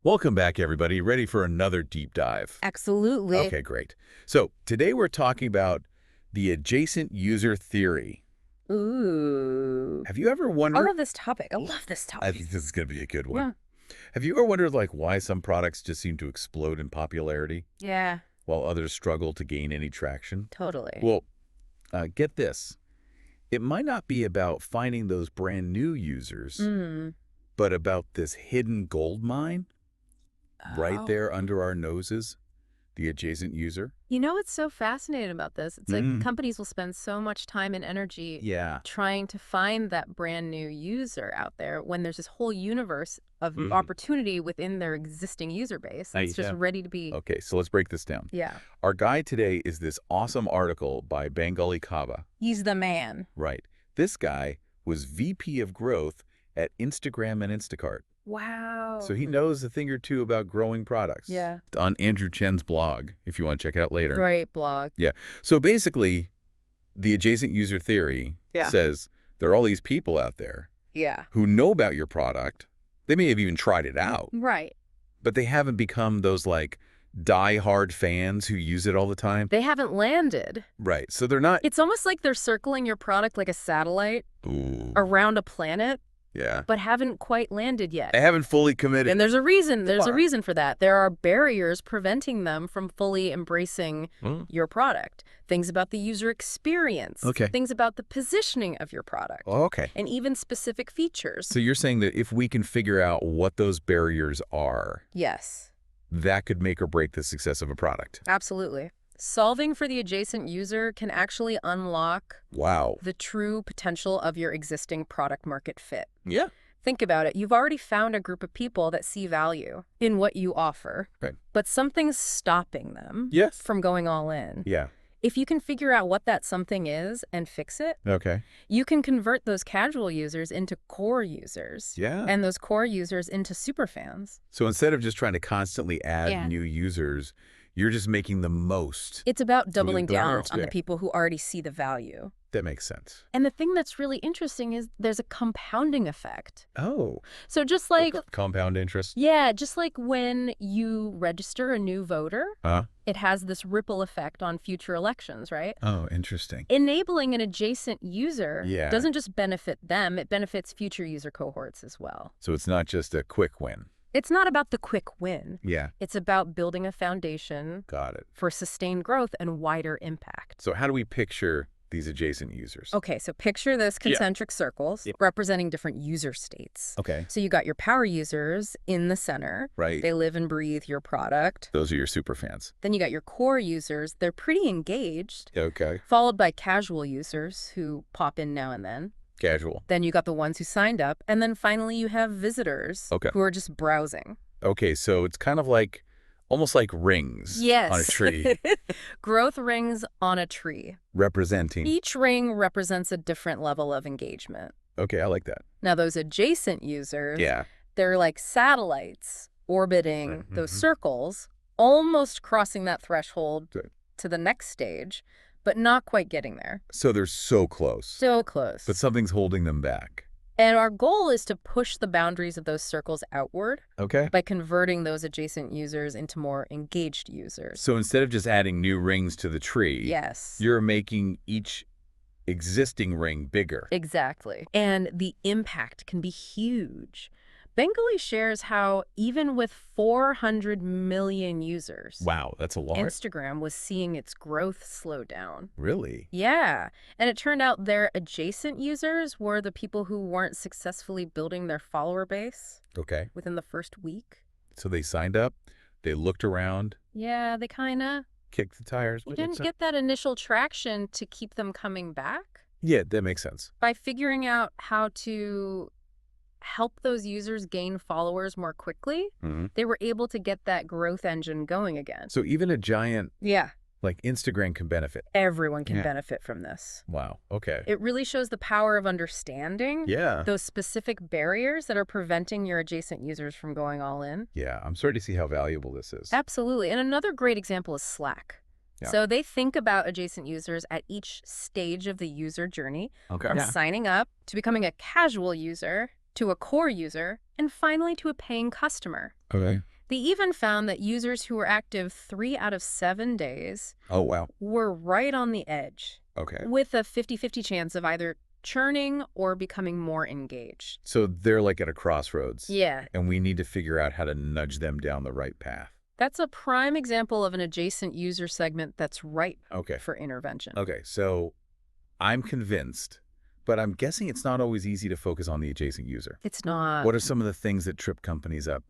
Welcome back, everybody. Ready for another deep dive? Absolutely. Okay, great. So today we're talking about the adjacent user theory. Ooh. Have you ever I wondered? love this topic. I love this I topic. think this is going to be a good one. Yeah. Have you ever wondered, like, why some products just seem to explode in popularity Yeah, while others struggle to gain any traction? totally. Well, get this. It might not be about finding those brand new users, Mm. but about this hidden gold mine right Oh. there under our noses, the adjacent user. You know what's so fascinating about this? It's like Mm. companies will spend so much time and energy Yeah. trying to find that brand new user out there when there's this whole universe of Mhm. opportunity within their existing user base. It's just Yeah. ready to be. Okay, so let's break this down. Yeah. Our guide today is this awesome article by Bangaly Kaba. He's the man. Right. This guy was VP of Growth at Instagram and Instacart. Wow. So he knows a thing or two about growing products. Yeah. On Andrew Chen's blog, if you want to check it out later. Great blog. Yeah. So basically, the adjacent user theory says there are all these people out there Yeah. who know about your product. They may have even tried it out, Right. but they haven't become those, like, die-hard fans who use it all the time. They haven't landed. Right. So they're not... It's almost like they're circling your product like a satellite Ooh. around a planet, Yeah. but haven't quite landed yet. They haven't fully committed. And there's a reason. There's a Far. reason for that. There are barriers preventing them from fully embracing your product. Things about the user experience. Okay. Things about the positioning of your product. Okay. And even specific features. So you're saying that if we can figure out what those barriers are, Yes, that could make or break the success of a product. absolutely. Solving for the adjacent user can actually unlock Wow. the true potential of your existing product market fit. Yeah. Think about it. You've already found a group of people that see value in what you offer, Right. but something's stopping them Yes. from going all in. Yeah. If you can figure out what that something is and fix it, Okay. you can convert those casual users into core users. Yeah. And those core users into super fans. So instead of just trying to constantly add Yeah. new users, you're just making the most. It's about doubling the down market. on the people who already see the value. That makes sense. And the thing that's really interesting is there's a compounding effect. Oh. So just like, Compound interest. yeah, just like when you register a new voter, it has this ripple effect on future elections, right? Oh, interesting. Enabling an adjacent user Yeah. doesn't just benefit them, it benefits future user cohorts as well. So it's not just a quick win. It's not about the quick win. Yeah. It's about building a foundation Got it. for sustained growth and wider impact. So how do we picture these adjacent users? Okay, so picture this concentric circles representing different user states. Okay. So you got your power users in the center. Right. They live and breathe your product. Those are your super fans. Then you got your core users. They're pretty engaged. Okay. Followed by casual users who pop in now and then. Casual. Then you got the ones who signed up. And then finally you have visitors who are just browsing. Okay, so it's kind of like, almost like rings on a tree. Growth rings on a tree. Representing. Each ring represents a different level of engagement. Okay, I like that. Now those adjacent users, Yeah. they're like satellites orbiting those circles, almost crossing that threshold to the next stage, but not quite getting there. So they're so close. So close. But something's holding them back. And our goal is to push the boundaries of those circles outward Okay. by converting those adjacent users into more engaged users. So instead of just adding new rings to the tree, Yes. you're making each existing ring bigger. Exactly. And the impact can be huge. Bangaly shares how even with 400 million users, Wow, that's a lot. Instagram was seeing its growth slow down. Really? Yeah. And it turned out their adjacent users were the people who weren't successfully building their follower base Okay. within the first week. So they signed up, they looked around, Yeah, they kind of kicked the tires. didn't get that initial traction to keep them coming back. Yeah, that makes sense. By figuring out how to help those users gain followers more quickly, they were able to get that growth engine going again. So even a giant Yeah. like Instagram can benefit. Everyone can benefit from this. Wow. Okay. It really shows the power of understanding Yeah. those specific barriers that are preventing your adjacent users from going all in. Yeah. I'm starting to see how valuable this is. Absolutely. And another great example is Slack. Yeah. So they think about adjacent users at each stage of the user journey, Okay. from signing up to becoming a casual user to a core user, and finally to a paying customer. Okay. They even found that users who were active 3 out of 7 days were right on the edge. Okay. With a 50-50 chance of either churning or becoming more engaged. So they're like at a crossroads. Yeah. And we need to figure out how to nudge them down the right path. That's a prime example of an adjacent user segment that's ripe for intervention. Okay, so I'm convinced, but I'm guessing it's not always easy to focus on the adjacent user. It's not. What are some of the things that trip companies up?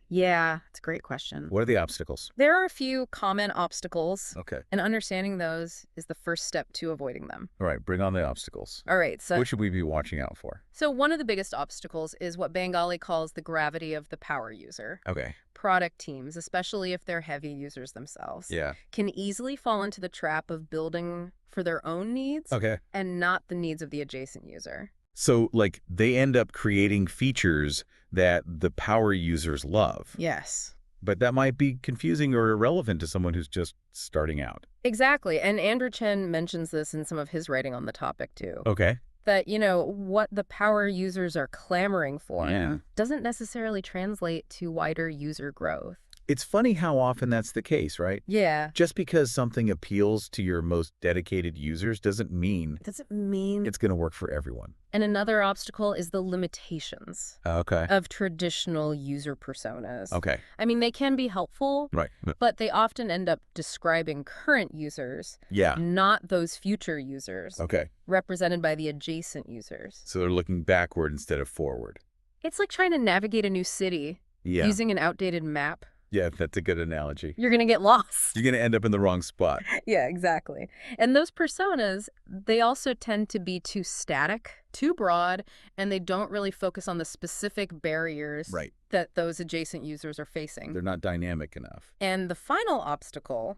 Yeah, it's a great question. What are the obstacles? There are a few common obstacles. Okay. And understanding those is the first step to avoiding them. All right, bring on the obstacles. All right. So what should we be watching out for? So one of the biggest obstacles is what Bangaly calls the gravity of the power user. Okay. Product teams, especially if they're heavy users themselves, can easily fall into the trap of building for their own needs and not the needs of the adjacent user. So, like, they end up creating features that the power users love. Yes. But that might be confusing or irrelevant to someone who's just starting out. Exactly. And Andrew Chen mentions this in some of his writing on the topic, too. Okay. That, what the power users are clamoring for doesn't necessarily translate to wider user growth. It's funny how often that's the case, right? Yeah. Just because something appeals to your most dedicated users doesn't mean it's going to work for everyone. And another obstacle is the limitations of traditional user personas. Okay. I mean, they can be helpful, but they often end up describing current users, not those future users, represented by the adjacent users. So they're looking backward instead of forward. It's like trying to navigate a new city using an outdated map. Yeah, that's a good analogy. You're going to get lost. You're going to end up in the wrong spot. Yeah, exactly. And those personas, they also tend to be too static, too broad, and they don't really focus on the specific barriers that those adjacent users are facing. They're not dynamic enough. And the final obstacle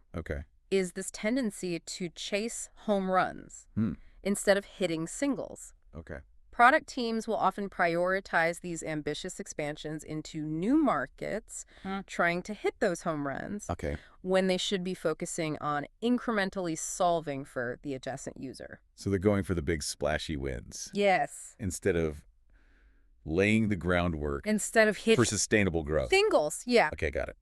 is this tendency to chase home runs instead of hitting singles. Okay. Product teams will often prioritize these ambitious expansions into new markets, trying to hit those home runs, when they should be focusing on incrementally solving for the adjacent user. So they're going for the big splashy wins. Yes. Instead of laying the groundwork for sustainable growth. Singles, yeah. Okay, got it.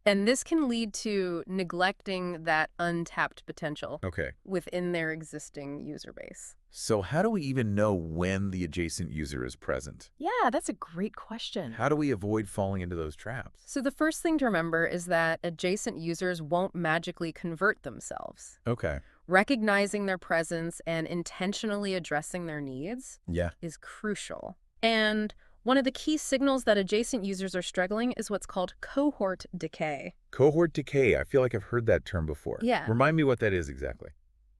And this can lead to neglecting that untapped potential within their existing user base. So how do we even know when the adjacent user is present? Yeah, that's a great question. How do we avoid falling into those traps? So the first thing to remember is that adjacent users won't magically convert themselves. Okay. Recognizing their presence and intentionally addressing their needs is crucial. And one of the key signals that adjacent users are struggling is what's called cohort decay. Cohort decay. I feel like I've heard that term before. Yeah. Remind me what that is exactly.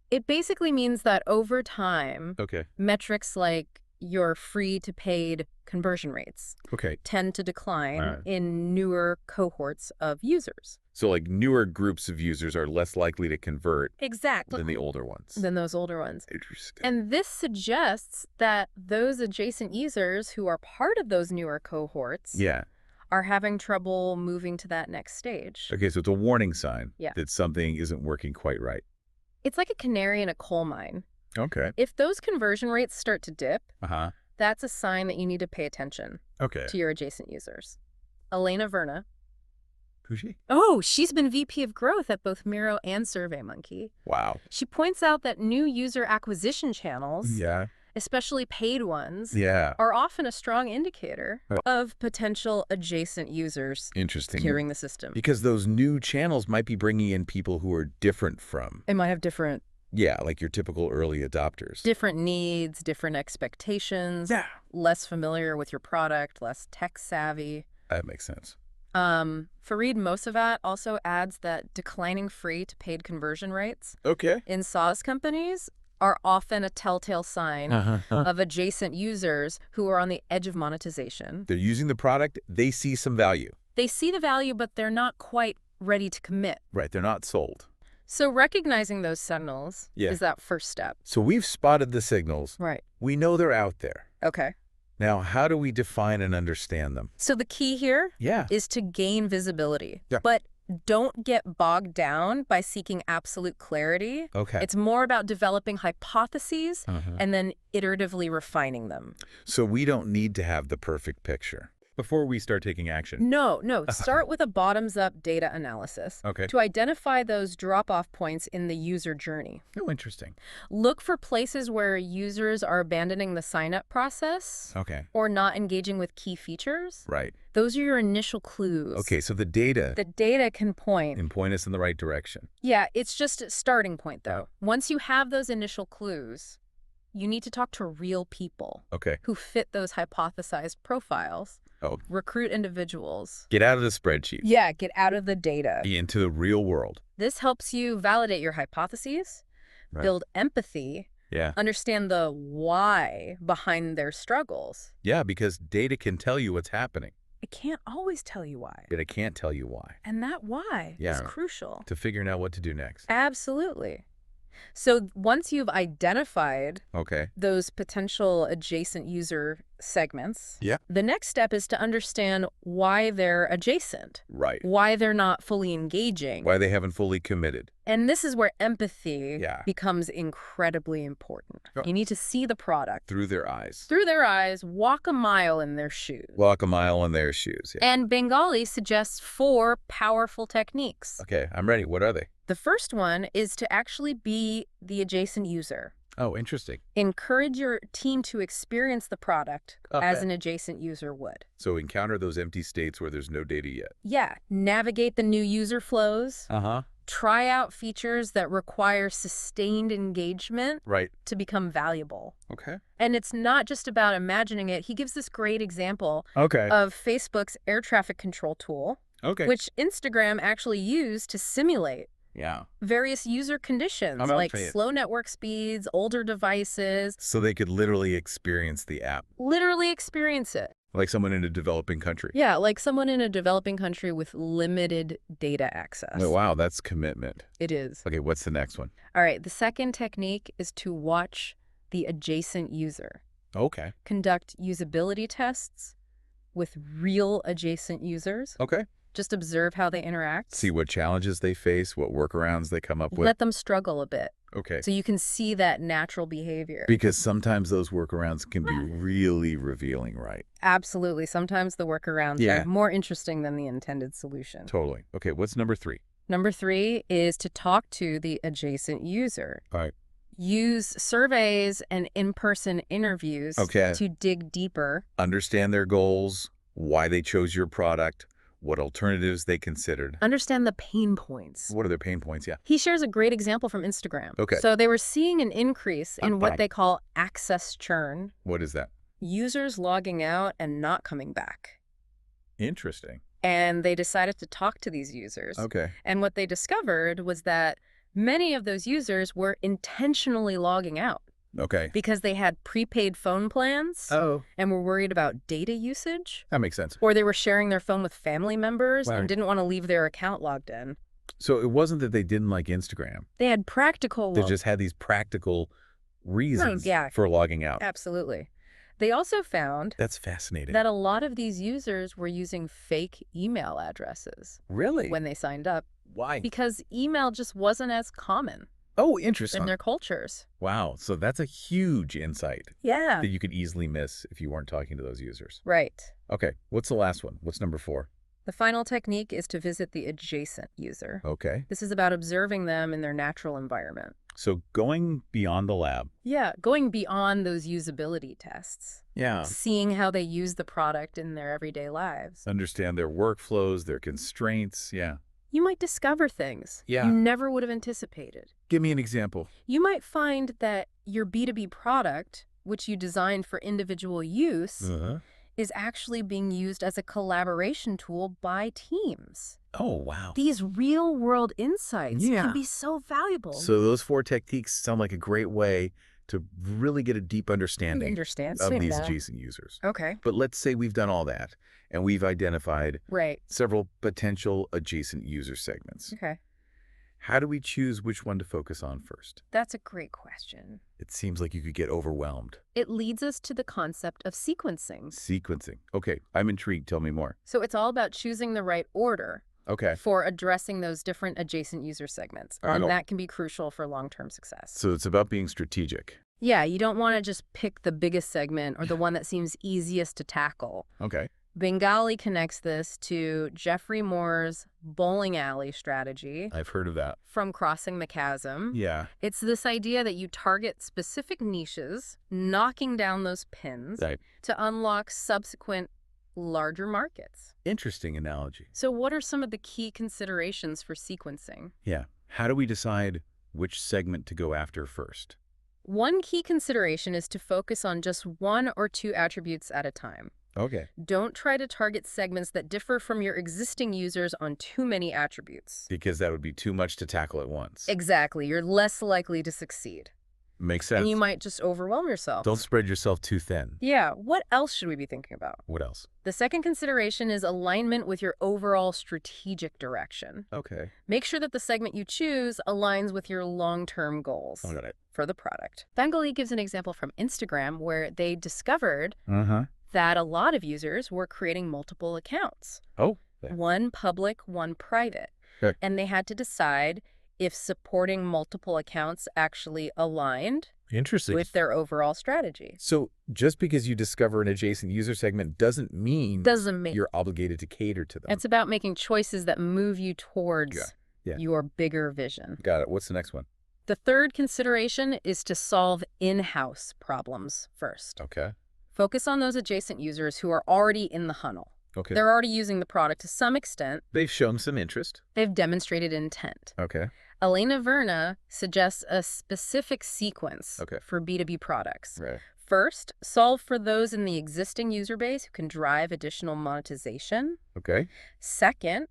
It basically means that over time, metrics like your free to paid conversion rates tend to decline in newer cohorts of users. So like newer groups of users are less likely to convert than the older ones. Than those older ones. Interesting. And this suggests that those adjacent users who are part of those newer cohorts are having trouble moving to that next stage. Okay, so it's a warning sign that something isn't working quite right. It's like a canary in a coal mine. Okay. If those conversion rates start to dip, that's a sign that you need to pay attention to your adjacent users. Elena Verna. Who's she? Oh, she's been VP of Growth at both Miro and SurveyMonkey. Wow. She points out that new user acquisition channels, especially paid ones, are often a strong indicator of potential adjacent users securing the system. Because those new channels might be bringing in people who are different from. It might have different... Yeah, like your typical early adopters. Different needs, different expectations. Yeah. Less familiar with your product, less tech savvy. That makes sense. Fareed Mosavat also adds that declining free to paid conversion rates in SaaS companies are often a telltale sign of adjacent users who are on the edge of monetization. They're using the product, they see some value. They see the value, but they're not quite ready to commit. Right, they're not sold. So recognizing those signals is that first step. So we've spotted the signals. Right. We know they're out there. Okay. Now, how do we define and understand them? So the key here is to gain visibility. But don't get bogged down by seeking absolute clarity. Okay. It's more about developing hypotheses and then iteratively refining them. So we don't need to have the perfect picture. Before we start taking action. No. Start with a bottoms-up data analysis to identify those drop-off points in the user journey. Oh, interesting. Look for places where users are abandoning the sign-up process or not engaging with key features. Right. Those are your initial clues. Okay, so the data can point. And point us in the right direction. Yeah, it's just a starting point, though. Once you have those initial clues, you need to talk to real people who fit those hypothesized profiles. Recruit individuals. Get out of the spreadsheet. Yeah, get out of the data. Into the real world. This helps you validate your hypotheses, build empathy, understand the why behind their struggles. Yeah, because data can tell you what's happening. It can't always tell you why. But it can't tell you why. And that why is crucial. To figuring out what to do next. Absolutely. So once you've identified Okay. those potential adjacent user segments, Yeah. the next step is to understand why they're adjacent. Right. Why they're not fully engaging. Why they haven't fully committed. And this is where empathy becomes incredibly important. You need to see the product. Through their eyes. Through their eyes, walk a mile in their shoes. Walk a mile in their shoes. Yeah. And Bangaly suggests 4 powerful techniques. Okay, I'm ready. What are they? The first one is to actually be the adjacent user. Oh, interesting. Encourage your team to experience the product as an adjacent user would. So encounter those empty states where there's no data yet. Yeah. Navigate the new user flows. Uh-huh. Try out features that require sustained engagement Right. to become valuable. Okay. And it's not just about imagining it. He gives this great example of Facebook's air traffic control tool, which Instagram actually used to simulate various user conditions like slow network speeds, older devices. So they could literally experience the app. Literally experience it. Like someone in a developing country. Yeah, like someone in a developing country with limited data access. Oh, wow, that's commitment. It is. Okay, what's the next one? All right, the second technique is to watch the adjacent user. Okay. Conduct usability tests with real adjacent users. Okay. Just observe how they interact. See what challenges they face, what workarounds they come up with. Let them struggle a bit. Okay. So you can see that natural behavior. Because sometimes those workarounds can be really revealing, right? Absolutely. Sometimes the workarounds are more interesting than the intended solution. Totally. Okay, what's number 3? Number 3 is to talk to the adjacent user. All right. Use surveys and in-person interviews to dig deeper. Understand their goals, why they chose your product, what alternatives they considered. Understand the pain points. What are their pain points? Yeah. He shares a great example from Instagram. Okay. So they were seeing an increase in what they call access churn. What is that? Users logging out and not coming back. Interesting. And they decided to talk to these users. Okay. And what they discovered was that many of those users were intentionally logging out. Okay. Because they had prepaid phone plans and were worried about data usage. That makes sense. Or they were sharing their phone with family members and didn't want to leave their account logged in. So it wasn't that they didn't like Instagram. They had practical... They just had these practical reasons for logging out. Absolutely. They also found... That's fascinating. ...that a lot of these users were using fake email addresses. Really? When they signed up. Why? Because email just wasn't as common. Oh, interesting. In their cultures. Wow. So that's a huge insight. Yeah. That you could easily miss if you weren't talking to those users. Right. Okay. What's the last one? What's number 4? The final technique is to visit the adjacent user. Okay. This is about observing them in their natural environment. So going beyond the lab. Yeah, going beyond those usability tests. Yeah. Seeing how they use the product in their everyday lives. Understand their workflows, their constraints. Yeah. You might discover things you never would have anticipated. Give me an example. You might find that your B2B product, which you designed for individual use, is actually being used as a collaboration tool by teams. Oh, wow. These real-world insights can be so valuable. So those 4 techniques sound like a great way to really get a deep understanding of these adjacent users. Okay. But let's say we've done all that, and we've identified Right. several potential adjacent user segments. Okay. How do we choose which one to focus on first? That's a great question. It seems like you could get overwhelmed. It leads us to the concept of sequencing. Sequencing. Okay, I'm intrigued. Tell me more. So it's all about choosing the right order for addressing those different adjacent user segments. And that can be crucial for long-term success. So it's about being strategic. Yeah, you don't want to just pick the biggest segment or the one that seems easiest to tackle. Okay. Bangaly connects this to Jeffrey Moore's bowling alley strategy. I've heard of that. From Crossing the Chasm. Yeah. It's this idea that you target specific niches, knocking down those pins to unlock subsequent larger markets. Interesting analogy. So what are some of the key considerations for sequencing? Yeah. How do we decide which segment to go after first? One key consideration is to focus on just one or two attributes at a time. Okay. Don't try to target segments that differ from your existing users on too many attributes. Because that would be too much to tackle at once. Exactly. You're less likely to succeed. Makes sense. And you might just overwhelm yourself. Don't spread yourself too thin. Yeah. What else should we be thinking about? What else? The second consideration is alignment with your overall strategic direction. Okay. Make sure that the segment you choose aligns with your long-term goals Got it. for the product. Bangaly gives an example from Instagram where they discovered that a lot of users were creating multiple accounts. Oh. One public, one private. Okay. And they had to decide if supporting multiple accounts actually aligned with their overall strategy. So just because you discover an adjacent user segment doesn't mean you're obligated to cater to them. It's about making choices that move you towards your bigger vision. Got it. What's the next one? The third consideration is to solve in-house problems first. Okay. Focus on those adjacent users who are already in the funnel. Okay. They're already using the product to some extent. They've shown some interest. They've demonstrated intent. Okay. Elena Verna suggests a specific sequence for B2B products. Right. First, solve for those in the existing user base who can drive additional monetization. Okay. Second,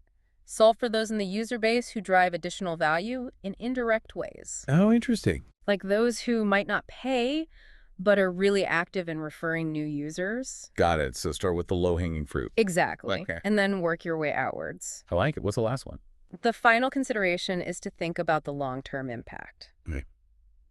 solve for those in the user base who drive additional value in indirect ways. Oh, interesting. Like those who might not pay, but are really active in referring new users. Got it. So start with the low-hanging fruit. Exactly. Okay. And then work your way outwards. I like it. What's the last one? The final consideration is to think about the long-term impact. Okay.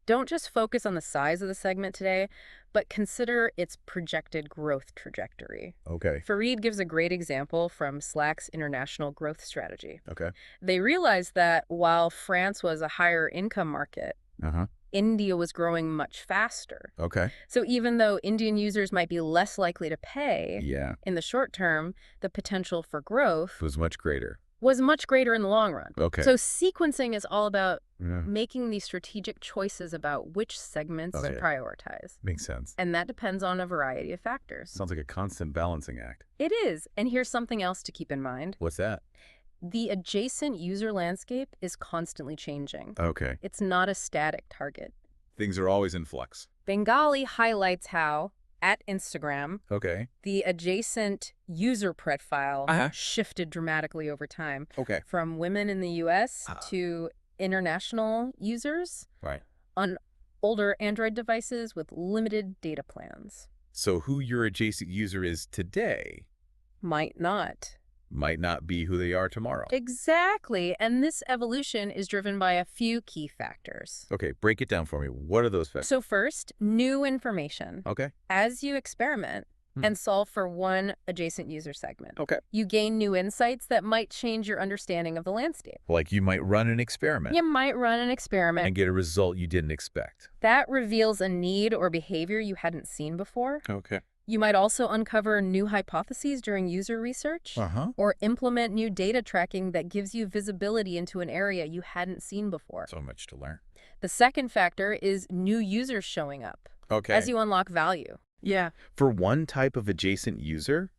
Don't just focus on the size of the segment today, but consider its projected growth trajectory. Okay. Fareed gives a great example from Slack's international growth strategy. Okay. They realized that while France was a higher income market, India was growing much faster. Okay. So even though Indian users might be less likely to pay in the short term, the potential for growth was much greater. Was much greater in the long run. Okay. So sequencing is all about making these strategic choices about which segments to prioritize. Makes sense. And that depends on a variety of factors. Sounds like a constant balancing act. It is. And here's something else to keep in mind. What's that? The adjacent user landscape is constantly changing. Okay. It's not a static target. Things are always in flux. Bangaly highlights how, at Instagram, the adjacent user profile shifted dramatically over time. From women in the U.S. to international users on older Android devices with limited data plans. So who your adjacent user is today might not be who they are tomorrow. Exactly. And this evolution is driven by a few key factors. Okay, break it down for me. What are those factors? So first, new information. Okay. As you experiment and solve for one adjacent user segment, you gain new insights that might change your understanding of the landscape. Like you might run an experiment. You might run an experiment. And get a result you didn't expect. That reveals a need or behavior you hadn't seen before. Okay. You might also uncover new hypotheses during user research or implement new data tracking that gives you visibility into an area you hadn't seen before. So much to learn. The second factor is new users showing up as you unlock value. Yeah. For one type of adjacent user,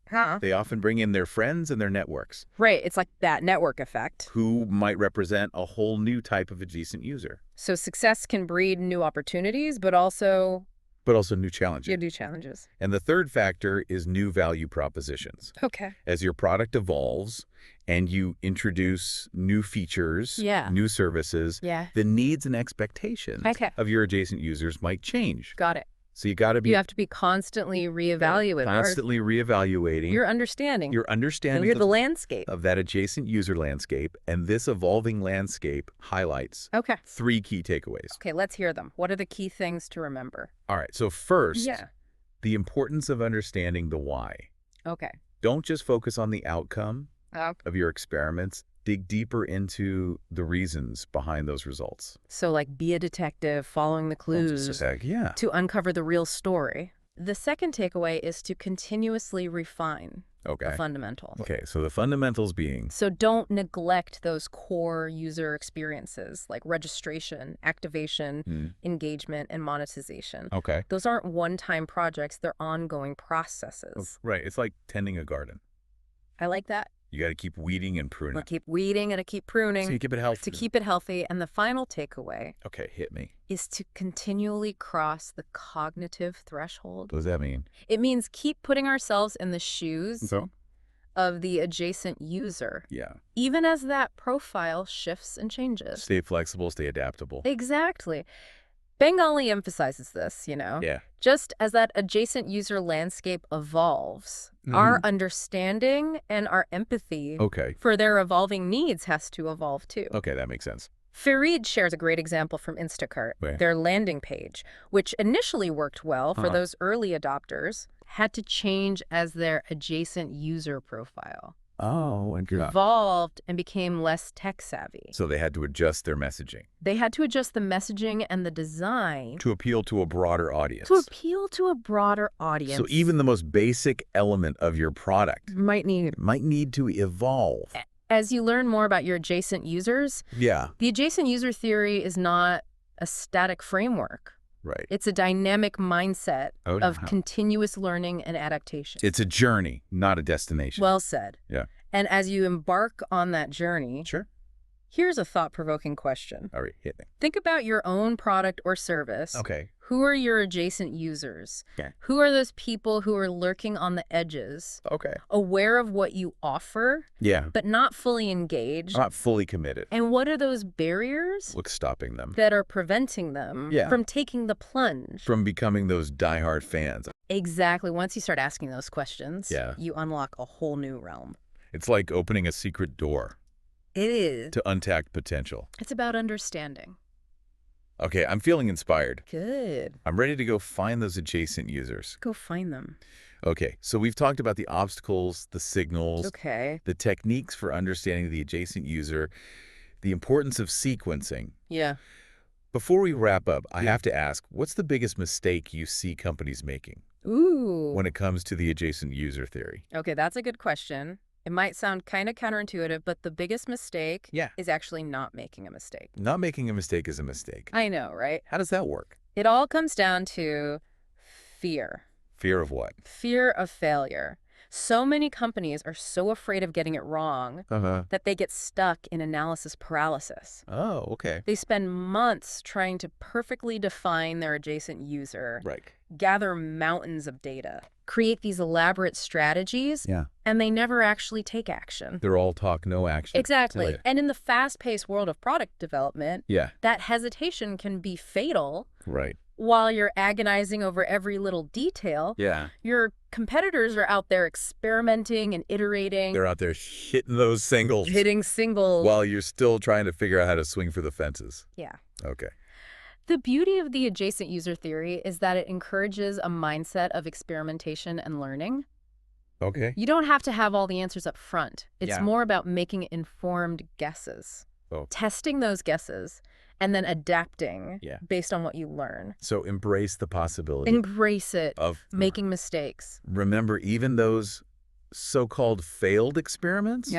they often bring in their friends and their networks. Right. It's like that network effect. Who might represent a whole new type of adjacent user. So success can breed new opportunities, but also new challenges. Yeah, new challenges. And the third factor is new value propositions. Okay. As your product evolves and you introduce new features, new services, the needs and expectations of your adjacent users might change. Got it. So you have to be constantly reevaluating. Constantly reevaluating. Your understanding the landscape of that adjacent user landscape, and this evolving landscape highlights 3 key takeaways. Okay, let's hear them. What are the key things to remember? All right, so first, the importance of understanding the why. Okay. Don't just focus on the outcome of your experiments. Dig deeper into the reasons behind those results. So like be a detective, following the clues to uncover the real story. The second takeaway is to continuously refine the fundamental. Okay, so the fundamentals being? So don't neglect those core user experiences like registration, activation, engagement, and monetization. Okay. Those aren't one-time projects. They're ongoing processes. Right. It's like tending a garden. I like that. You got to keep weeding and pruning. We'll keep weeding and keep pruning. So you keep it healthy. To keep it healthy. And the final takeaway. Okay, hit me. Is to continually cross the cognitive threshold. What does that mean? It means keep putting ourselves in the shoes of the adjacent user. Yeah. Even as that profile shifts and changes. Stay flexible, stay adaptable. Exactly. Bangaly emphasizes this, Yeah. Just as that adjacent user landscape evolves, our understanding and our empathy for their evolving needs has to evolve too. Okay, that makes sense. Fareed shares a great example from Instacart. Their landing page, which initially worked well for those early adopters, had to change as their adjacent user profile evolved and became less tech-savvy. So they had to adjust their messaging. They had to adjust the messaging and the design. To appeal to a broader audience. To appeal to a broader audience. So even the most basic element of your product might need to evolve. As you learn more about your adjacent users, the adjacent user theory is not a static framework. Right. It's a dynamic mindset of continuous learning and adaptation. It's a journey, not a destination. Well said. Yeah. And as you embark on that journey, here's a thought-provoking question. All right, hit me. Think about your own product or service. Okay. Who are your adjacent users? Who are those people who are lurking on the edges? Aware of what you offer, but not fully engaged. Not fully committed. And what are those barriers? What's stopping them? That are preventing them from taking the plunge. From becoming those diehard fans. Exactly. Once you start asking those questions, you unlock a whole new realm. It's like opening a secret door. It is. To untapped potential. It's about understanding. Okay, I'm feeling inspired. Good. I'm ready to go find those adjacent users. Go find them. Okay, so we've talked about the obstacles, the signals, the techniques for understanding the adjacent user, the importance of sequencing. Yeah. Before we wrap up, I have to ask, what's the biggest mistake you see companies making? When it comes to the adjacent user theory? Okay, that's a good question. It might sound kind of counterintuitive, but the biggest mistake is actually not making a mistake. Not making a mistake is a mistake. I know, right? How does that work? It all comes down to fear. Fear of what? Fear of failure. So many companies are so afraid of getting it wrong that they get stuck in analysis paralysis. Oh, okay. They spend months trying to perfectly define their adjacent user, gather mountains of data, create these elaborate strategies, and they never actually take action. They're all talk, no action. Exactly. Right. And in the fast-paced world of product development, that hesitation can be fatal. Right. While you're agonizing over every little detail, your competitors are out there experimenting and iterating. They're out there hitting those singles. Hitting singles. While you're still trying to figure out how to swing for the fences. Yeah. Okay. The beauty of the adjacent user theory is that it encourages a mindset of experimentation and learning. Okay. You don't have to have all the answers up front. It's more about making informed guesses. Testing those guesses. And then adapting based on what you learn. So embrace the possibility. Embrace it of making mistakes. Remember, even those so-called failed experiments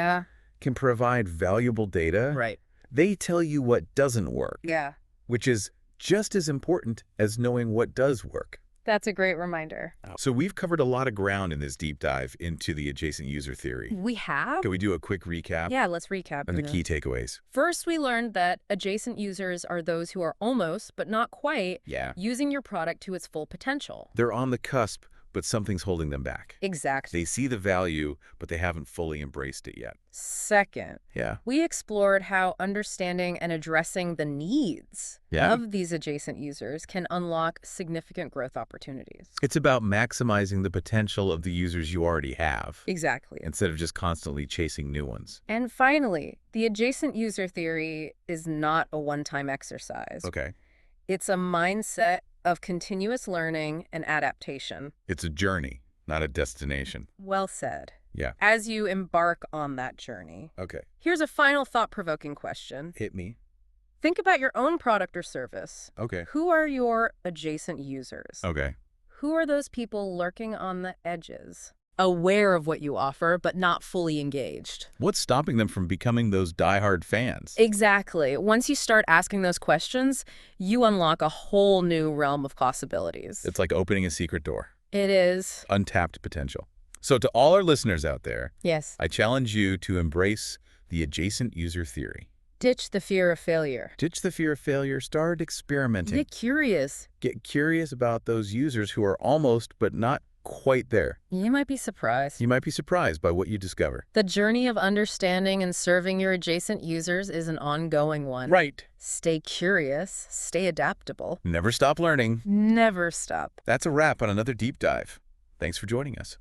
can provide valuable data. Right. They tell you what doesn't work. Yeah. Which is just as important as knowing what does work. That's a great reminder. So we've covered a lot of ground in this deep dive into the adjacent user theory. We have? Can we do a quick recap? Yeah, let's recap. And the key takeaways. First, we learned that adjacent users are those who are almost, but not quite, using your product to its full potential. They're on the cusp, but something's holding them back. Exactly. They see the value, but they haven't fully embraced it yet. Second, we explored how understanding and addressing the needs of these adjacent users can unlock significant growth opportunities. It's about maximizing the potential of the users you already have. Exactly. Instead of just constantly chasing new ones. And finally, the adjacent user theory is not a one-time exercise. Okay. It's a mindset of continuous learning and adaptation. It's a journey, not a destination. Well said. Yeah. As you embark on that journey. Okay. Here's a final thought-provoking question. Hit me. Think about your own product or service. Okay. Who are your adjacent users? Okay. Who are those people lurking on the edges? Aware of what you offer, but not fully engaged. What's stopping them from becoming those diehard fans? Exactly. Once you start asking those questions, you unlock a whole new realm of possibilities. It's like opening a secret door. It is. Untapped potential. So to all our listeners out there, yes, I challenge you to embrace the adjacent user theory. Ditch the fear of failure. Ditch the fear of failure. Start experimenting. Get curious. Get curious about those users who are almost but not quite there. You might be surprised. You might be surprised by what you discover. The journey of understanding and serving your adjacent users is an ongoing one. Right. Stay curious. Stay adaptable. Never stop learning. Never stop. That's a wrap on another deep dive. Thanks for joining us.